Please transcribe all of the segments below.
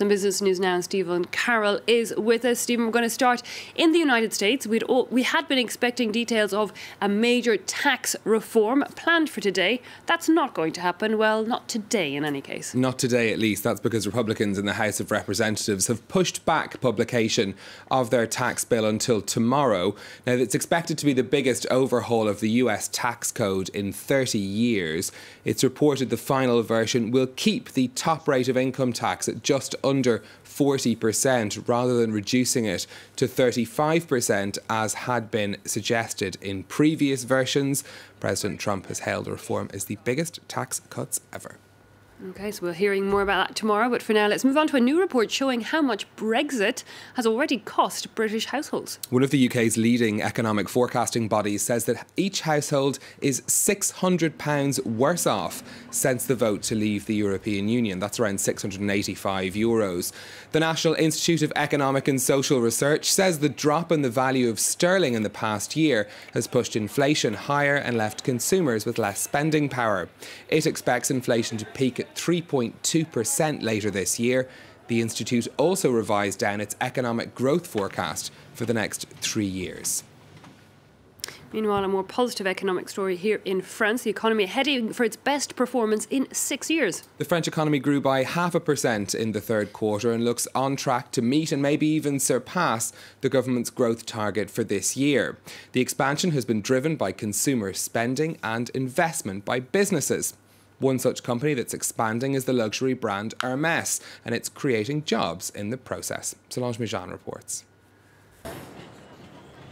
In business news now, Stephen Carroll is with us. Stephen, we're going to start in the United States. We had been expecting details of a major tax reform planned for today. That's not going to happen. Well, not today in any case. Not today, at least. That's because Republicans in the House of Representatives have pushed back publication of their tax bill until tomorrow. Now, it's expected to be the biggest overhaul of the US tax code in 30 years. It's reported the final version will keep the top rate of income tax at just under 40% rather than reducing it to 35% as had been suggested in previous versions. President Trump has hailed the reform as the biggest tax cuts ever. OK, so we're hearing more about that tomorrow. But for now, let's move on to a new report showing how much Brexit has already cost British households. One of the UK's leading economic forecasting bodies says that each household is £600 worse off since the vote to leave the European Union. That's around €685. The National Institute of Economic and Social Research says the drop in the value of sterling in the past year has pushed inflation higher and left consumers with less spending power. It expects inflation to peak at 3.2% later this year. The Institute also revised down its economic growth forecast for the next 3 years. Meanwhile, a more positive economic story here in France. The economy heading for its best performance in 6 years. The French economy grew by 0.5% in the third quarter and looks on track to meet and maybe even surpass the government's growth target for this year. The expansion has been driven by consumer spending and investment by businesses. One such company that's expanding is the luxury brand Hermès, and it's creating jobs in the process. Solange Mijan reports.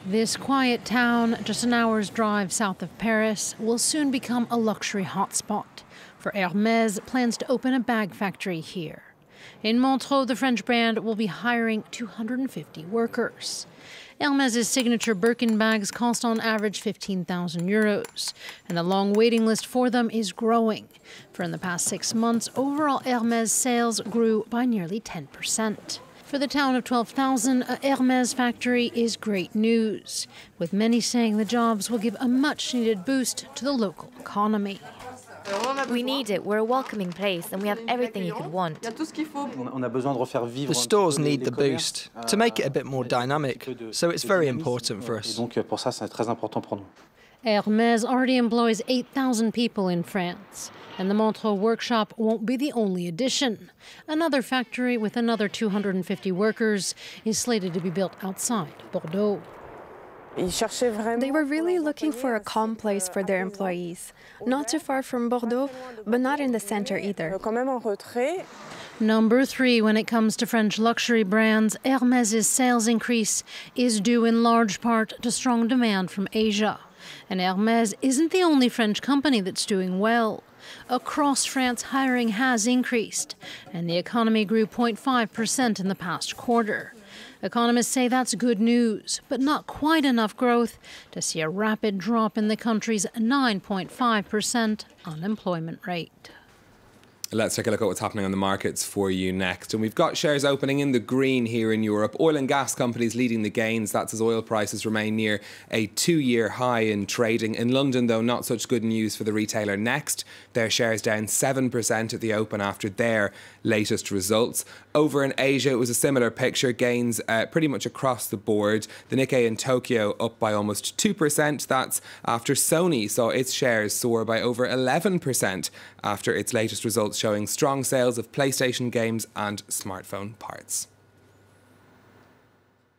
This quiet town, just an hour's drive south of Paris, will soon become a luxury hotspot. For Hermès plans to open a bag factory here. In Montreux, the French brand will be hiring 250 workers. Hermès' signature Birkin bags cost on average €15,000, and the long waiting list for them is growing. For in the past 6 months, overall Hermès sales grew by nearly 10%. For the town of 12,000, a Hermès factory is great news, with many saying the jobs will give a much-needed boost to the local economy. We need it. We're a welcoming place and we have everything you could want. The stores need the boost to make it a bit more dynamic, so it's very important for us. Hermès already employs 8,000 people in France, and the Montreux workshop won't be the only addition. Another factory with another 250 workers is slated to be built outside Bordeaux. They were really looking for a calm place for their employees. Not too far from Bordeaux, but not in the center either. Number 3 when it comes to French luxury brands, Hermès' sales increase is due in large part to strong demand from Asia. And Hermès isn't the only French company that's doing well. Across France, hiring has increased, and the economy grew 0.5% in the past quarter. Economists say that's good news, but not quite enough growth to see a rapid drop in the country's 9.5% unemployment rate. Let's take a look at what's happening on the markets for you next. And we've got shares opening in the green here in Europe. Oil and gas companies leading the gains. That's as oil prices remain near a 2-year high in trading. In London, though, not such good news for the retailer Next. Their shares down 7% at the open after their latest results. Over in Asia, it was a similar picture. Gains pretty much across the board. The Nikkei in Tokyo up by almost 2%. That's after Sony saw its shares soar by over 11% after its latest results, showing strong sales of PlayStation games and smartphone parts.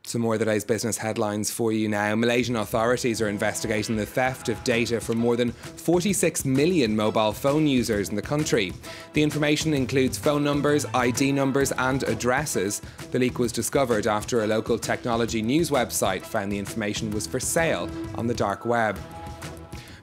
Some more of the day's business headlines for you now. Malaysian authorities are investigating the theft of data from more than 46 million mobile phone users in the country. The information includes phone numbers, ID numbers and addresses. The leak was discovered after a local technology news website found the information was for sale on the dark web.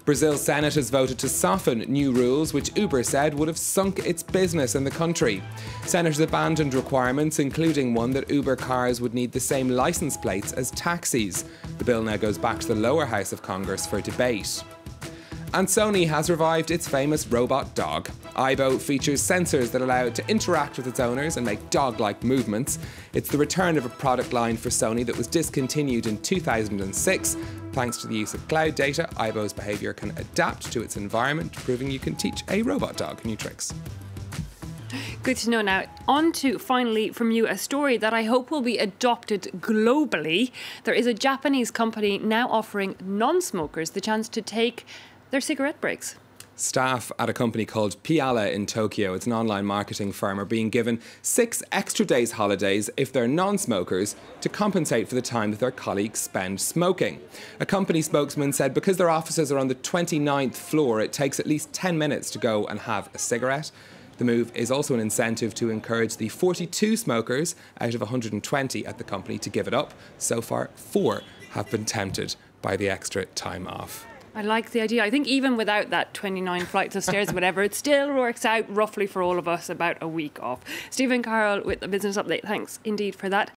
Brazil's Senate has voted to soften new rules which Uber said would have sunk its business in the country. Senators abandoned requirements, including one that Uber cars would need the same license plates as taxis. The bill now goes back to the lower house of Congress for debate. And Sony has revived its famous robot dog. Aibo features sensors that allow it to interact with its owners and make dog-like movements. It's the return of a product line for Sony that was discontinued in 2006. Thanks to the use of cloud data, Aibo's behaviour can adapt to its environment, proving you can teach a robot dog new tricks. Good to know. Now, on to finally from you a story that I hope will be adopted globally. There is a Japanese company now offering non-smokers the chance to take their cigarette breaks. Staff at a company called Piala in Tokyo, it's an online marketing firm, are being given 6 extra days holidays if they're non-smokers to compensate for the time that their colleagues spend smoking. A company spokesman said because their offices are on the 29th floor, it takes at least 10 minutes to go and have a cigarette. The move is also an incentive to encourage the 42 smokers out of 120 at the company to give it up. So far, 4 have been tempted by the extra time off. I like the idea. I think even without that 29 flights of stairs or whatever, it still works out roughly for all of us about a week off. Stephen Carroll with the Business Update. Thanks indeed for that.